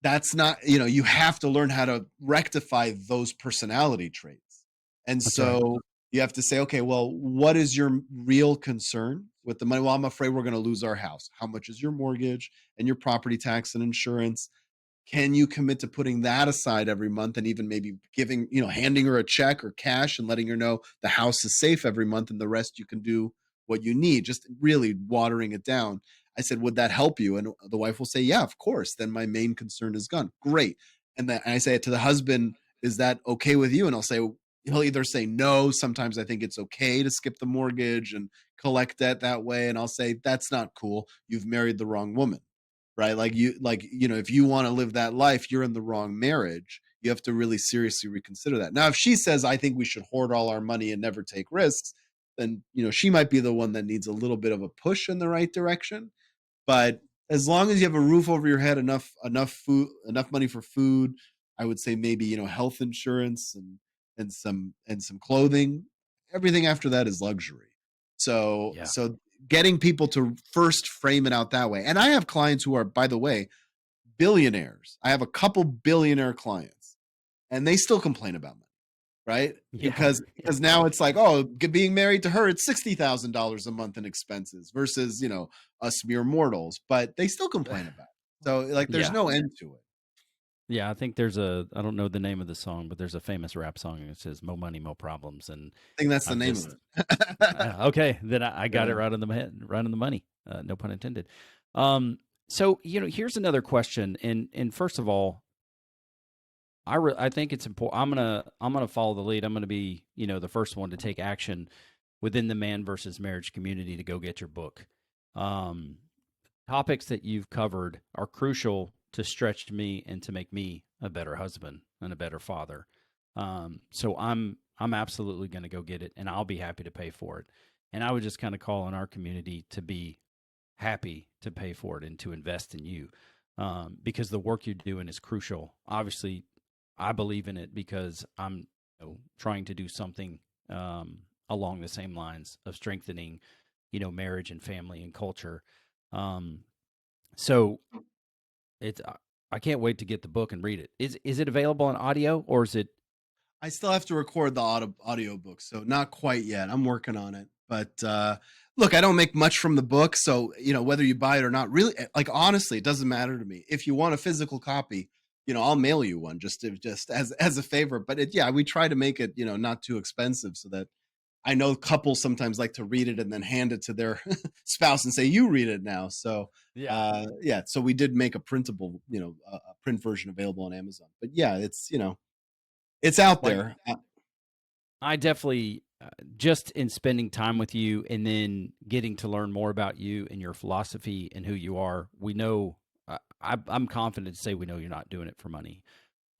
Speaker 2: that's not, you have to learn how to rectify those personality traits. And
Speaker 1: That's right.
Speaker 2: so you have to say, okay, well, what is your real concern with the money? Well, I'm afraid we're going to lose our house. How much is your mortgage and your property tax and insurance? Can you commit to putting that aside every month, and even maybe handing her a check or cash and letting her know the house is safe every month and the rest you can do what you need, just really watering it down. I said, would that help you? And the wife will say, yeah, of course. Then my main concern is gone. Great. And then I say it to the husband, is that okay with you? And he'll either say no. Sometimes I think it's okay to skip the mortgage and collect debt that way. And I'll say, that's not cool. You've married the wrong woman, right? If you want to live that life, you're in the wrong marriage. You have to really seriously reconsider that. Now, if she says, I think we should hoard all our money and never take risks, then she might be the one that needs a little bit of a push in the right direction. But as long as you have a roof over your head, enough food, enough money for food, I would say maybe health insurance and some clothing. Everything after that is luxury. So
Speaker 1: Yeah.
Speaker 2: so getting people to first frame it out that way. And I have clients who are, by the way, billionaires. I have a couple billionaire clients, and they still complain about money, right?
Speaker 1: Yeah.
Speaker 2: Because now it's like, oh, being married to her, it's $60,000 a month in expenses versus us mere mortals, but they still complain about it. So like, there's
Speaker 1: Yeah.
Speaker 2: no end to it.
Speaker 1: Yeah. I think I don't know the name of the song, but there's a famous rap song that says "Mo money, mo problems," and
Speaker 2: I think that's the
Speaker 1: I'm
Speaker 2: name of
Speaker 1: just
Speaker 2: it.
Speaker 1: okay. Then I got it
Speaker 2: Yeah.
Speaker 1: right on the head, right on the money. No pun intended. Um, so here's another question, and first of all, I think it's important. I'm gonna follow the lead. I'm gonna be, the first one to take action within the man versus marriage community to go get your book. Um, Topics that you've covered are crucial to stretch me and to make me a better husband and a better father. So I'm absolutely going to go get it, and I'll be happy to pay for it. And I would just kind of call on our community to be happy to pay for it and to invest in you, because the work you're doing is crucial. Obviously, I believe in it because I'm, trying to do something along the same lines of strengthening, marriage and family and culture. Um, so it's I can't wait to get the book and read it. Is it available on audio, or is it?
Speaker 2: I still have to record the audio book, so not quite yet. I'm working on it. But look, I don't make much from the book, so whether you buy it or not, really, like honestly, it doesn't matter to me. If you want a physical copy, I'll mail you one just as a favor. But yeah, we try to make it not too expensive so that I know couples sometimes like to read it and then hand it to their spouse and say, "You read it now." So
Speaker 1: Yeah.
Speaker 2: yeah, so we did make a printable, a print version available on Amazon. But yeah, it's out
Speaker 1: Like,
Speaker 2: there.
Speaker 1: I definitely, just in spending time with you and then getting to learn more about you and your philosophy and who you are, we know, I'm confident to say we know you're not doing it for money.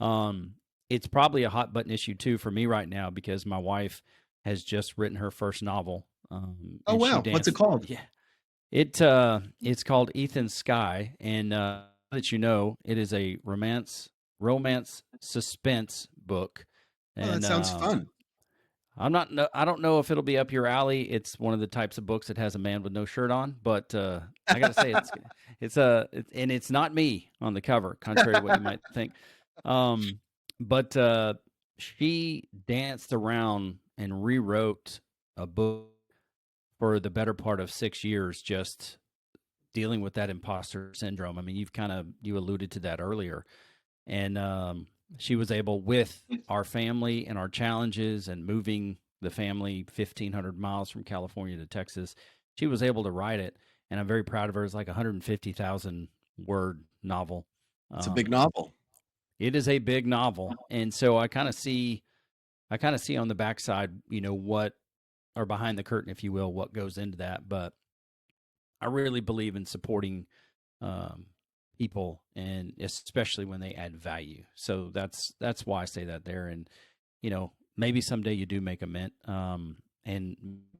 Speaker 1: Um, it's probably a hot button issue too for me right now because my wife has just written her first novel,
Speaker 2: Oh
Speaker 1: and she
Speaker 2: wow, what's it
Speaker 1: danced.
Speaker 2: called?
Speaker 1: Yeah, it's called Ethan's Sky, and that it is a romance suspense book,
Speaker 2: Oh, that
Speaker 1: and
Speaker 2: sounds fun.
Speaker 1: I don't know if it'll be up your alley. It's one of the types of books that has a man with no shirt on, but I got to say and it's not me on the cover, contrary to what you might think. Um, but she danced around and rewrote a book for the better part of 6 years, just dealing with that imposter syndrome. I mean, you alluded to that earlier, and she was able, with our family and our challenges and moving the family 1,500 miles from California to Texas, she was able to write it, and I'm very proud of her. It's like a 150,000 word novel.
Speaker 2: It's a big
Speaker 1: Um,
Speaker 2: novel.
Speaker 1: it is a big novel, and so I kind of see on the backside, what, or behind the curtain, if you will, what goes into that. But I really believe in supporting um, people, and especially when they add value. So that's why I say that there. And maybe someday you do make a mint, and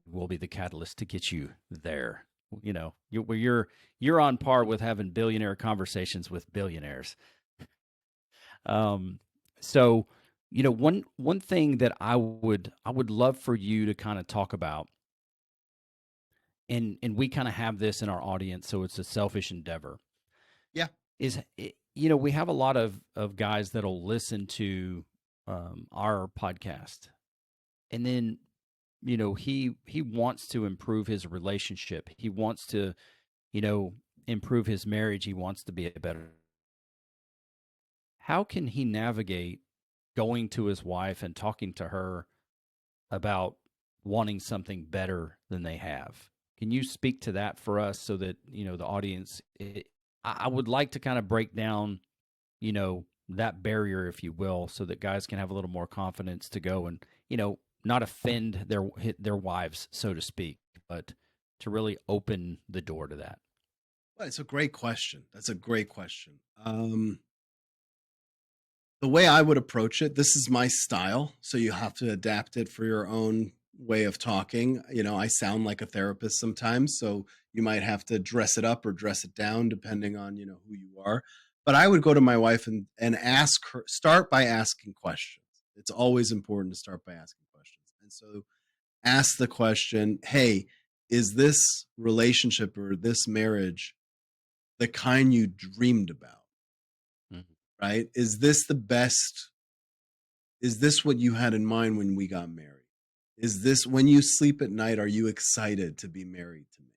Speaker 1: we'll be the catalyst to get you there. You're on par with having billionaire conversations with billionaires. Um, so one thing that I would love for you to kind of talk about, and we kind of have this in our audience, so it's a selfish endeavor,
Speaker 2: Yeah.
Speaker 1: is we have a lot of guys that'll listen to our podcast, and then he wants to improve his relationship, he wants to improve his marriage, he wants to be a better. How can he navigate going to his wife and talking to her about wanting something better than they have? Can you speak to that for us so that the audience? I would like to kind of break down that barrier, if you will, so that guys can have a little more confidence to go and not offend their wives, so to speak, but to really open the door to that.
Speaker 2: Well, it's a great question. That's a great question. The way I would approach it, this is my style, so you have to adapt it for your own way of talking. I sound like a therapist sometimes, so you might have to dress it up or dress it down depending on, who you are. But I would go to my wife and ask her, start by asking questions. It's always important to start by asking questions. And so ask the question, "Hey, is this relationship or this marriage the kind you dreamed about?"
Speaker 1: Mhm.
Speaker 2: Right? Is this the best? Is this what you had in mind when we got married? Is this when you sleep at night, are you excited to be married to me?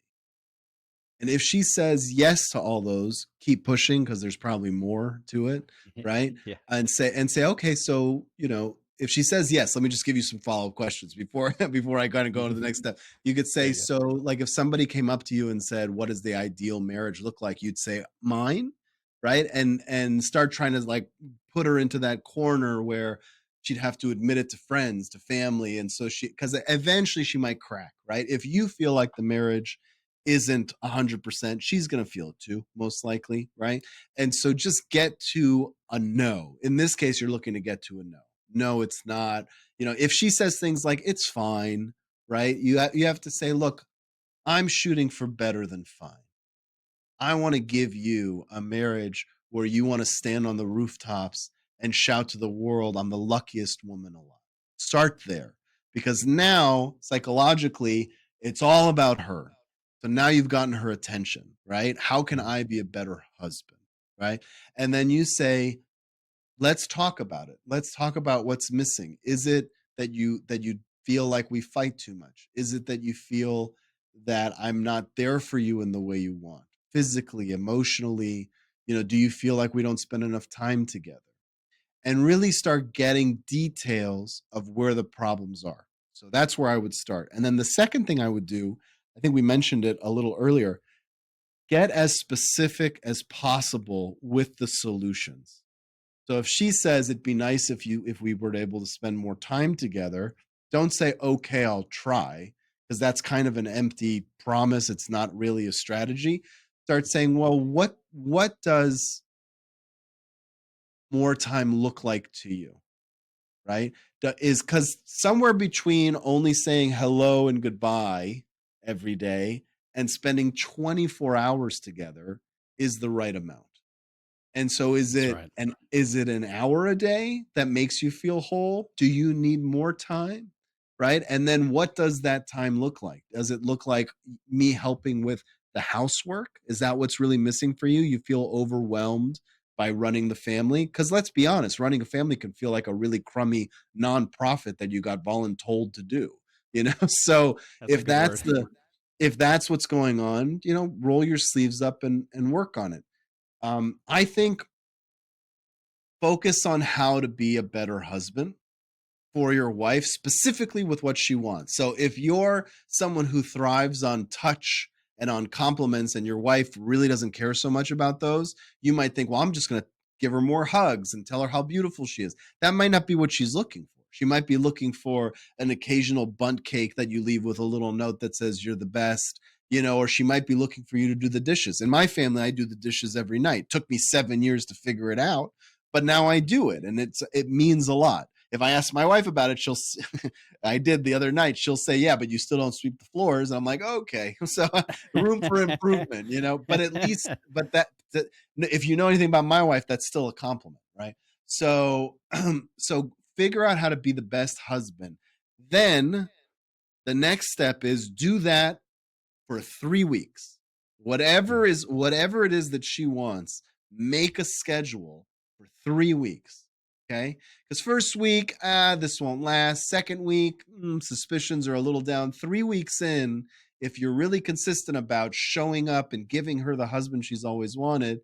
Speaker 2: And if she says yes to all those, keep pushing because there's probably more to it, right?
Speaker 1: Yeah.
Speaker 2: And say, okay, so if she says yes, let me just give you some follow-up questions before before I kind of go to the next step. You could
Speaker 1: There
Speaker 2: say,
Speaker 1: you go.
Speaker 2: so like if somebody came up to you and said, what does the ideal marriage look like? You'd say, mine. right? And start trying to like put her into that corner where she'd have to admit it to friends, to family. And so because eventually she might crack, right? If you feel like the marriage isn't 100%, she's going to feel it too, most likely, right? And so just get to a no. In this case, you're looking to get to a no. No, it's not. If she says things like, it's fine, right? You have to say, look, I'm shooting for better than fine. I want to give you a marriage where you want to stand on the rooftops and shout to the world, I'm the luckiest woman alive. Start there, because now psychologically, it's all about her. So now you've gotten her attention, right? How can I be a better husband, right? And then you say, let's talk about it. Let's talk about what's missing. Is it that you feel like we fight too much? Is it that you feel that I'm not there for you in the way you want? Physically, emotionally, do you feel like we don't spend enough time together? And really start getting details of where the problems are. So that's where I would start. And then the second thing I would do, I think we mentioned it a little earlier, get as specific as possible with the solutions. So if she says it'd be nice if we were able to spend more time together, don't say, okay, I'll try, because that's kind of an empty promise. It's not really a strategy. Start saying, well, what does more time look like to you? Right? Is because somewhere between only saying hello and goodbye every day and spending 24 hours together is the right amount. And so
Speaker 1: That's right.
Speaker 2: is it an hour a day that makes you feel whole? Do you need more time? Right? And then what does that time look like? Does it look like me helping with the housework? Is that what's really missing for you? You feel overwhelmed by running the family? Because let's be honest, running a family can feel like a really crummy nonprofit that you got voluntold to do. So
Speaker 1: That's a
Speaker 2: if
Speaker 1: good
Speaker 2: that's
Speaker 1: word.
Speaker 2: if that's what's going on, roll your sleeves up and work on it. I think focus on how to be a better husband for your wife, specifically with what she wants. So if you're someone who thrives on touch and on compliments and your wife really doesn't care so much about those, you might think, well, I'm just going to give her more hugs and tell her how beautiful she is. That might not be what she's looking for. She might be looking for an occasional bundt cake that you leave with a little note that says you're the best, or she might be looking for you to do the dishes. In my family, I do the dishes every night. It took me 7 years to figure it out, but now I do it, and it means a lot. If I ask my wife about it, I did the other night, she'll say, yeah, but you still don't sweep the floors. And I'm like, okay, so room for improvement, but at least, that if you know anything about my wife, that's still a compliment, right? So, so figure out how to be the best husband. Then the next step is do that for 3 weeks. Whatever it is that she wants, make a schedule for 3 weeks. Okay? Because first week, this won't last. Second week, suspicions are a little down. 3 weeks in, if you're really consistent about showing up and giving her the husband she's always wanted,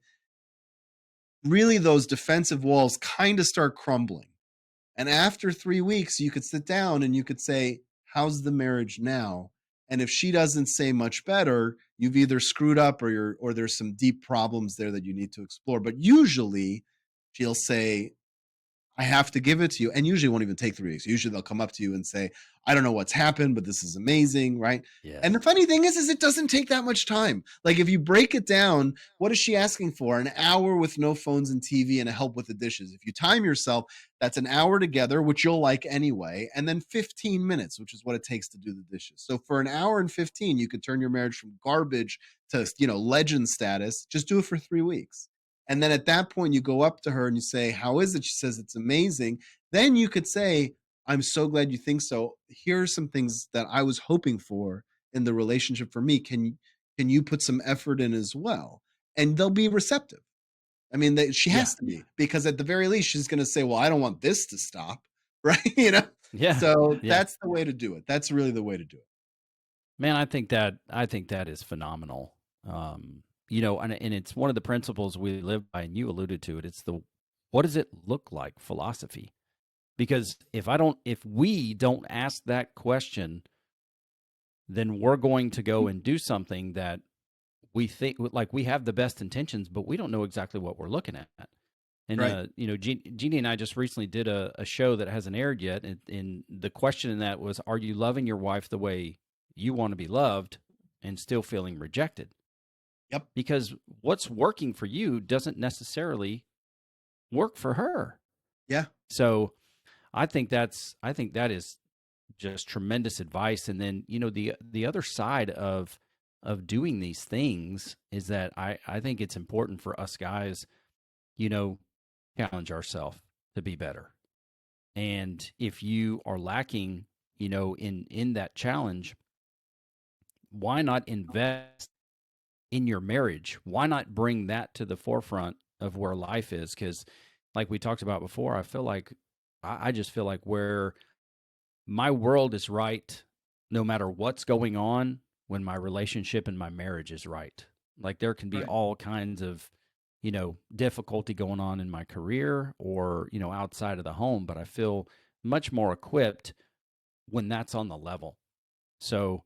Speaker 2: really those defensive walls kind of start crumbling. And after 3 weeks, you could sit down and you could say, how's the marriage now? And if she doesn't say much better, you've either screwed up or there's some deep problems there that you need to explore. But usually she'll say, I have to give it to you. And usually it won't even take 3 weeks. Usually they'll come up to you and say, I don't know what's happened, but this is amazing, right? And the
Speaker 1: Yes.
Speaker 2: funny thing is it doesn't take that much time. Like if you break it down, what is she asking for? An hour with no phones and TV and a help with the dishes. If you time yourself, that's an hour together, which you'll like anyway, and then 15 minutes, which is what it takes to do the dishes. So for an hour and 15, you could turn your marriage from garbage to, legend status. Just do it for 3 weeks. And then at that point, you go up to her and you say, how is it? She says, it's amazing. Then you could say, I'm so glad you think so. Here are some things that I was hoping for in the relationship for me. Can you put some effort in as well? And they'll be receptive. I mean, she
Speaker 1: Yeah.
Speaker 2: has to be, because at the very least, she's going to say, well, I don't want this to stop. Right.
Speaker 1: Yeah.
Speaker 2: So
Speaker 1: Yeah.
Speaker 2: that's the way to do it. That's really the way to do it.
Speaker 1: Man, I think that is phenomenal. And it's one of the principles we live by, and you alluded to it. It's the what does it look like philosophy. Because if we don't ask that question, then we're going to go and do something that we think like we have the best intentions, but we don't know exactly what we're looking at. And
Speaker 2: Right.
Speaker 1: Jeannie and I just recently did a show that hasn't aired yet, and the question in that was, are you loving your wife the way you want to be loved and still feeling rejected?
Speaker 2: Yep.
Speaker 1: Because what's working for you doesn't necessarily work for her.
Speaker 2: Yeah.
Speaker 1: So I think that is just tremendous advice. And then, the other side of doing these things is that I think it's important for us guys, you know, challenge ourselves to be better. And if you are lacking, in that challenge, why not invest in your marriage? Why not bring that to the forefront of where life is? Because, like we talked about before, I feel like I just feel like where my world is right, no matter what's going on, when my relationship and my marriage is right. Like there can be
Speaker 2: Right.
Speaker 1: all kinds of, difficulty going on in my career or, outside of the home, but I feel much more equipped when that's on the level. So,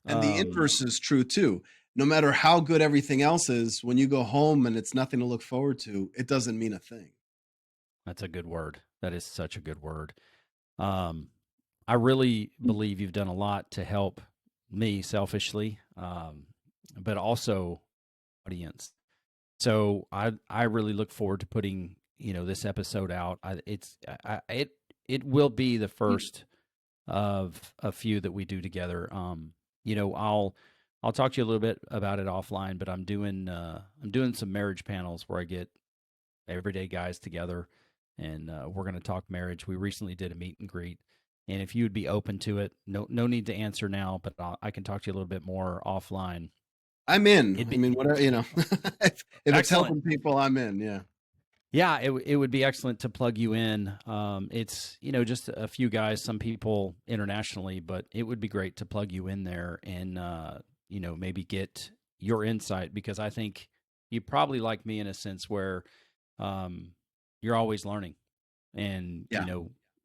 Speaker 2: And the
Speaker 1: um,
Speaker 2: inverse is true too. No matter how good everything else is, when you go home and it's nothing to look forward to, it doesn't mean a thing.
Speaker 1: that's a good word. That is such a good word. Um, I really believe you've done a lot to help me selfishly, but also audience. So I really look forward to putting this episode out. It will be the first of a few that we do together. I'll talk to you a little bit about it offline, but I'm doing some marriage panels where I get everyday guys together, and we're going to talk marriage. We recently did a meet and greet, and if you would be open to it, no need to answer now, but I can talk to you a little bit more offline.
Speaker 2: I'm in.
Speaker 1: It'd
Speaker 2: I
Speaker 1: be
Speaker 2: mean, whatever, if it's
Speaker 1: excellent.
Speaker 2: helping people, I'm in. Yeah.
Speaker 1: Yeah, it would be excellent to plug you in. It's just a few guys, some people internationally, but it would be great to plug you in there and maybe get your insight, because I think you probably like me in a sense where um, you're always learning, and
Speaker 2: Yeah.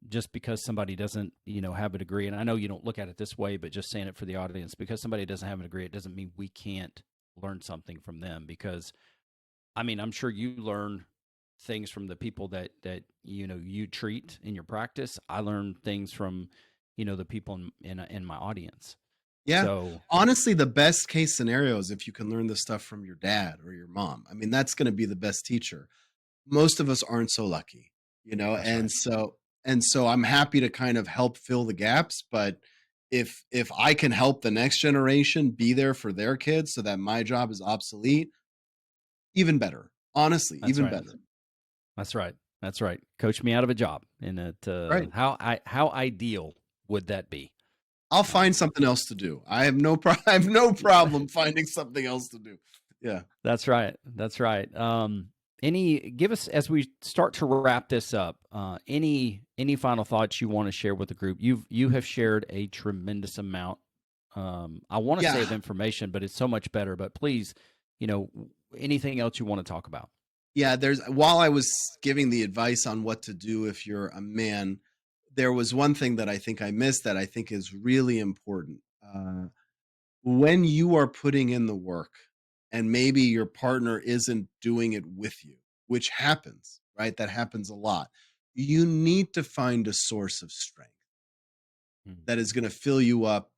Speaker 1: just because somebody doesn't have a degree, and I know you don't look at it this way, but just saying it for the audience, because somebody doesn't have a degree, it doesn't mean we can't learn something from them. Because I mean, I'm sure you learn things from the people that you treat in your practice. I learn things from the people in my audience.
Speaker 2: Yeah.
Speaker 1: So
Speaker 2: Honestly, the best case scenario is if you can learn this stuff from your dad or your mom. I mean, that's going to be the best teacher. Most of us aren't so lucky,
Speaker 1: that's right.
Speaker 2: and so I'm happy to kind of help fill the gaps, but if I can help the next generation be there for their kids so that my job is obsolete, even better. Honestly,
Speaker 1: That's
Speaker 2: even
Speaker 1: right.
Speaker 2: better.
Speaker 1: That's right. That's right. Coach me out of a job, and
Speaker 2: Right.
Speaker 1: how ideal would that be?
Speaker 2: I'll find
Speaker 1: Um,
Speaker 2: something else to do. I have I have no problem finding something else to do. Yeah.
Speaker 1: That's right. That's right. Give us, as we start to wrap this up, any final thoughts you want to share with the group? You have shared a tremendous amount. I want to say
Speaker 2: Yeah.
Speaker 1: of information, but it's so much better. But please, you know, anything else you want to talk about?
Speaker 2: Yeah, there's while I was giving the advice on what to do if you're a man, there was one thing that I think I missed that I think is really important. When you are putting in the work and maybe your partner isn't doing it with you, which happens, right? That happens a lot. You need to find a source of strength
Speaker 1: Mm.
Speaker 2: that is going to fill you up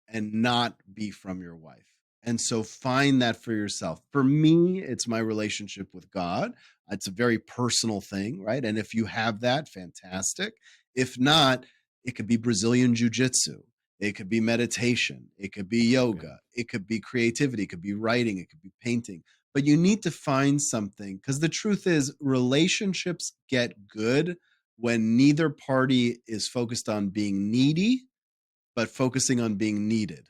Speaker 2: and not be from your wife. And so find that for yourself. For me, it's my relationship with God. It's a very personal thing, right? And if you have that, fantastic. If not, it could be Brazilian jiu-jitsu. It could be meditation. It could be
Speaker 1: Good.
Speaker 2: yoga. It could be creativity. It could be writing. It could be painting. But you need to find something, because the truth is, relationships get good when neither party is focused on being needy, but focusing on being needed,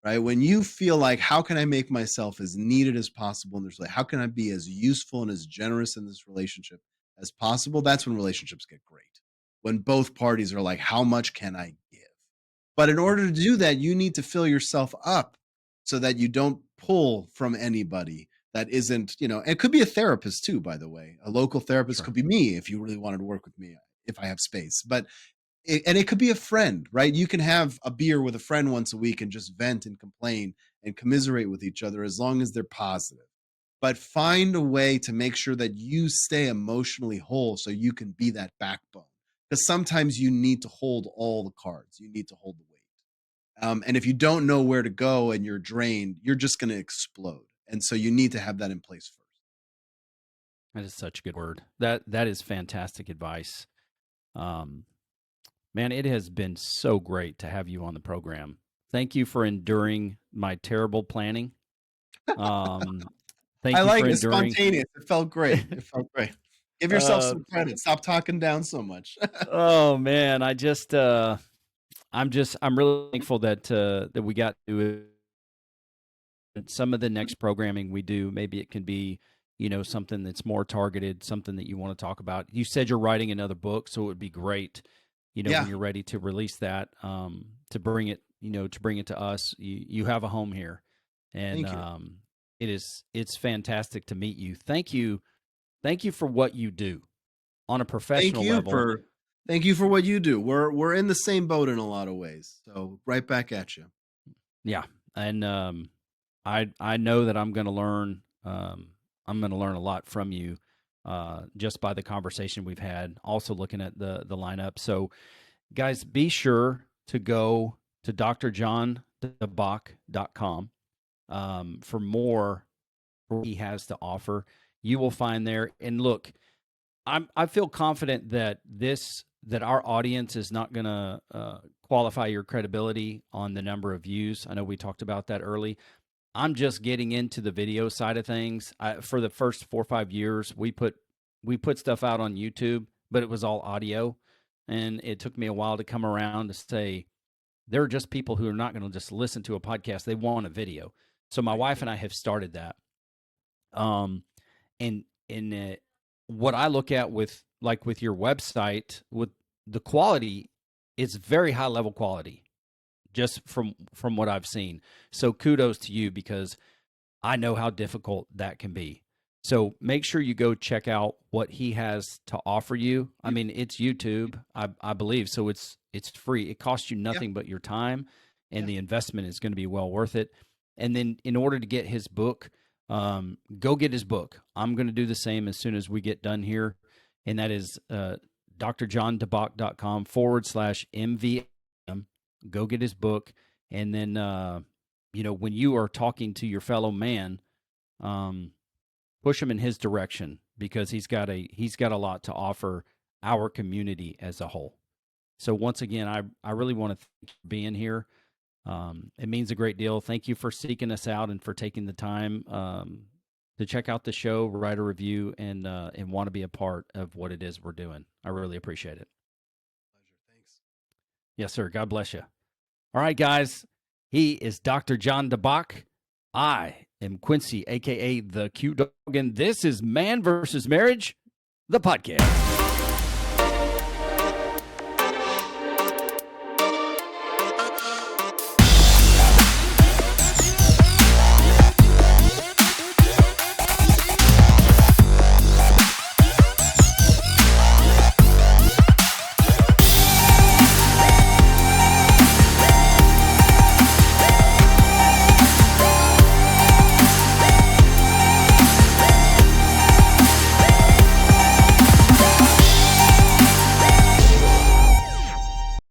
Speaker 2: right? When you feel like, how can I make myself as needed as possible in this relationship? How can I be as useful and as generous in this relationship as possible? That's when relationships get great. When both parties are like, how much can I give? But in
Speaker 1: Mm.
Speaker 2: order to do that, you need to fill yourself up so that you don't pull from anybody that isn't, it could be a therapist too, by the way. A local therapist
Speaker 1: Sure.
Speaker 2: could be me if you really wanted to work with me, if I have space. But and it could be a friend, right? You can have a beer with a friend once a week and just vent and complain, and commiserate with each other as long as they're positive. But find a way to make sure that you stay emotionally whole so you can be that backbone. Because sometimes you need to hold all the cards, you need to hold the weight. And if you don't know where to go and you're drained, you're just going to explode. And so you need to have that in place first.
Speaker 1: That is such a good word. That is fantastic advice. Man, it has been so great to have you on the program. Thank you for enduring my terrible planning. Thank
Speaker 2: I
Speaker 1: you
Speaker 2: like
Speaker 1: for
Speaker 2: it.
Speaker 1: enduring.
Speaker 2: Spontaneous. It felt great. It felt great. Give yourself some credit. Stop talking down so much.
Speaker 1: Oh man, I'm really thankful that we got to it. Some of the next programming we do, maybe it can be, something that's more targeted, something that you want to talk about. You said you're writing another book, so it would be great,
Speaker 2: Yeah.
Speaker 1: when you're ready to release that, to bring it, to us. You have a home here, and
Speaker 2: Thank you.
Speaker 1: it's fantastic to meet you. Thank you for what you do on a
Speaker 2: Thank
Speaker 1: professional
Speaker 2: you
Speaker 1: level.
Speaker 2: for thank you for what you do. We're in the same boat in a lot of ways. So right back at you.
Speaker 1: Yeah, and I know that I'm going to learn. I'm going to learn a lot from you, just by the conversation we've had. Also looking at the lineup. So, guys, be sure to go to drjondabach.com for more what he has to offer. You will find there. And look, I feel confident that our audience is not going to qualify your credibility on the number of views. I know we talked about that early. I'm just getting into the video side of things. For the first 4 or 5 years, we put stuff out on YouTube, but it was all audio, and it took me a while to come around to say there are just people who are not going to just listen to a podcast; they want a video. So my wife and I have started that. And what I look at with your website, with the quality, it's very high level quality, just from what I've seen. So kudos to you, because I know how difficult that can be. So make sure you go check out what he has to offer you. I mean, it's YouTube, I believe, so it's free. It costs you nothing but your time, and the investment is going to be well worth it. And then in order to get his book, go get his book. I'm going to do the same as soon as we get done here, and that is drjondabach.com/MVSM. Go get his book, and then when you are talking to your fellow man, push him in his direction, because he's got a lot to offer our community as a whole. So once again, I really want to thank you for being here. It means a great deal. Thank you for seeking us out and for taking the time to check out the show, write a review, and want to be a part of what it is we're doing. I really appreciate it.
Speaker 2: Pleasure. Thanks.
Speaker 1: Yes, sir. God bless you. All right, guys. He is Dr. Jon Dabach. I am Quincy, a.k.a. the Q Dog, and this is Man vs. Marriage, the podcast.